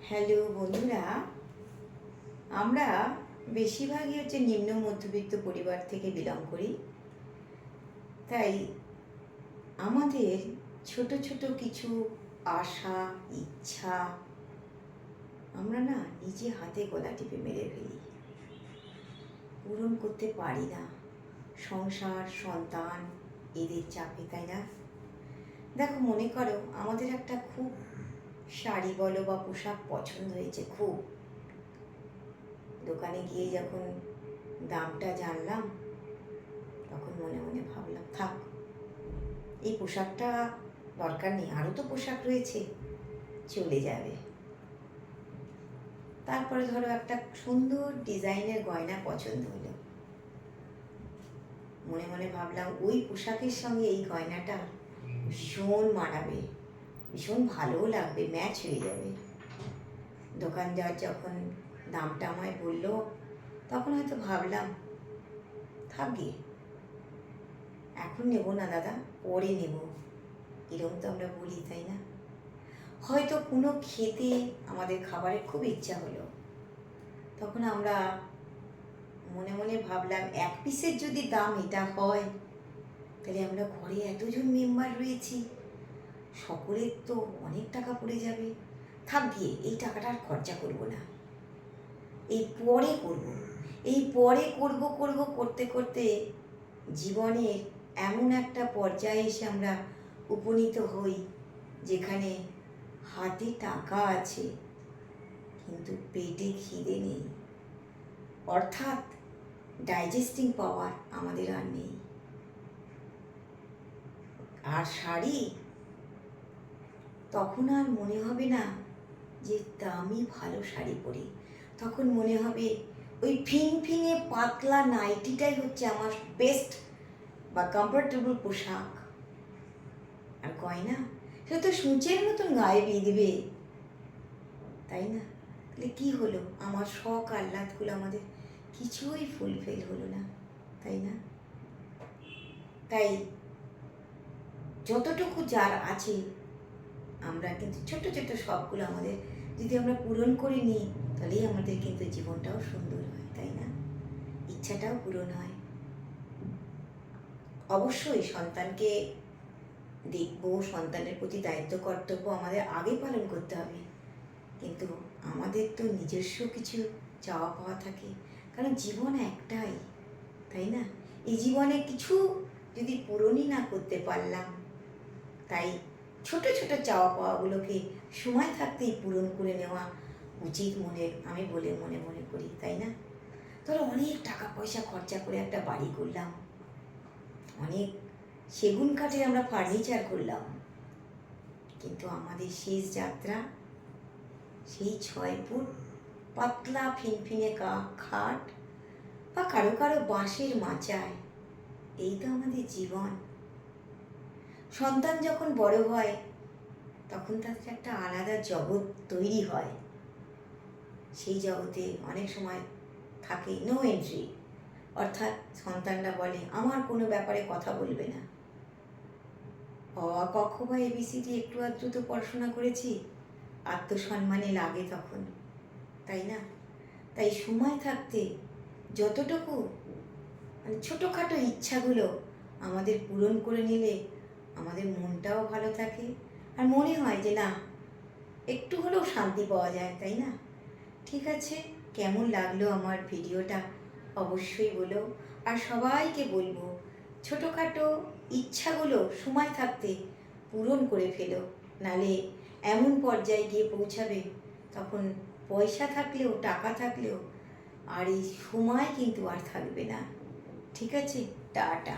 Hello বন্ধুরা, আমরা বেশিরভাগই নিম্ন মধ্যবিত্ত পরিবার থেকে বিলং করি। তাই আমাদের ছোট ছোট কিছু আশা, ইচ্ছা আমরা নিজে হাতে গলা টিপে মেরে ফেলি, পূরণ করতে পারি না। সংসার, সন্তান, এদের চাপে, তাই না? দেখো, মনে করো আমাদের একটা খুব শাড়ি বলো বা পোশাক পছন্দ হয়েছে খুব। দোকানে গিয়ে যখন দামটা জানলাম, তখন মনে মনে ভাবলাম, থাক, এই পোশাকটা দরকার নেই, আরও তো পোশাক রয়েছে, চলে যাবে। তারপরে ধরো একটা সুন্দর ডিজাইনের গয়না পছন্দ হলো, মনে মনে ভাবলাম ওই পোশাকের সঙ্গে এই গয়নাটা ভীষণ মানাবে, ভীষণ ভালোও লাগবে, ম্যাচ হয়ে যাবে। দোকানদার যখন দামটা আমায় বললো, তখন হয়তো ভাবলাম, থাকবে, এখন নেব না দাদা, পরে নেব, এরকম তো আমরা বলি, তাই না? হয়তো কোনো খেতে আমাদের খাবারের খুব ইচ্ছা হলো, তখন আমরা মনে মনে ভাবলাম, এক পিসের যদি দাম এটা হয়, তাহলে আমরা ঘরে এতজন মেম্বার রয়েছি, সকলের তো অনেক টাকা পড়ে যাবে, থাক গিয়ে এই টাকাটা আর খরচা করবো না, এই পরে করব, এই পরে করব করব করতে করতে জীবনের এমন একটা পর্যায়ে এসে আমরা উপনীত হই, যেখানে হাতে টাকা আছে কিন্তু পেটে খিদে নেই, অর্থাৎ ডাইজেস্টিং পাওয়ার আমাদের আর নেই। আর শাড়ি, তখন আর মনে হবে না যে দামি ভালো শাড়ি পরি, তখন মনে হবে ওই ফিনফিনে পাতলা নাইটিটাই হচ্ছে আমার বেস্ট বা কমফোর্টেবল পোশাক। আর গয়না, সে তো সূচের মতন গায়ে বিঁধবে, তাই না? তাহলে কি হলো? আমার শখ আহ্লাদগুলো আমাদের কিছুই ফুলফিল হলো না, তাই না? তাই যতটুকু যার আছে, আমরা কিন্তু ছোট ছোট শখগুলো আমাদের যদি আমরা পূরণ করে নিই, তাহলেই আমাদের কিন্তু জীবনটাও সুন্দর হয়, তাই না? ইচ্ছাটাও পূরণ হয়। অবশ্যই সন্তানকে দেখবো, সন্তানের প্রতি দায়িত্ব কর্তব্য আমাদের আগে পালন করতে হবে, কিন্তু আমাদের তো নিজস্ব কিছু চাওয়া পাওয়া থাকে, কারণ জীবন একটাই, তাই না? এই জীবনে কিছু যদি পূরণই না করতে পারলাম, তাই ছোট ছোট চাওয়া পাওয়াগুলোকে সময় থাকতেই পূরণ করে নেওয়া উচিত আমি বলে মনে মনে করি, তাই না? ধরো অনেক টাকা পয়সা খরচা করে একটা বাড়ি করলাম, অনেক সেগুন কাঠের আমরা ফার্নিচার করলাম, কিন্তু আমাদের শেষ যাত্রা সেই 6 ফুট পাতলা ফিনফিনে খাট বা কারো কারো বাঁশের মাচায়। এই তো আমাদের জীবন। সন্তান যখন বড় হয়, তখন তাদের একটা আলাদা জগৎ তৈরি হয়, সেই জগতে অনেক সময় থাকে নো এন্ট্রি, অর্থাৎ সন্তানরা বলে আমার কোনো ব্যাপারে কথা বলবে না। অ আ ক খ বা এবিসিডি একটু আধটু তো পড়াশোনা করেছি, আত্মসম্মানে লাগে তখন, তাই না? তাই সময় থাকতে যতটুকু ছোটোখাটো ইচ্ছাগুলো আমাদের পূরণ করে নিলে আমাদের মনটাও ভালো থাকে, আর মনে হয় যে না, একটু হলেও শান্তি পাওয়া যায়, তাই না? ঠিক আছে, কেমন লাগলো আমার ভিডিওটা অবশ্যই বলো। আর সবাইকে বলবো, ছোটোখাটো ইচ্ছাগুলো সময় থাকতে পূরণ করে ফেলো, নালে এমন পর্যায়ে গিয়ে পৌঁছাবে, তখন পয়সা থাকলেও, টাকা থাকলেও আর এই সময় কিন্তু আর থাকবে না। ঠিক আছে, টাটা।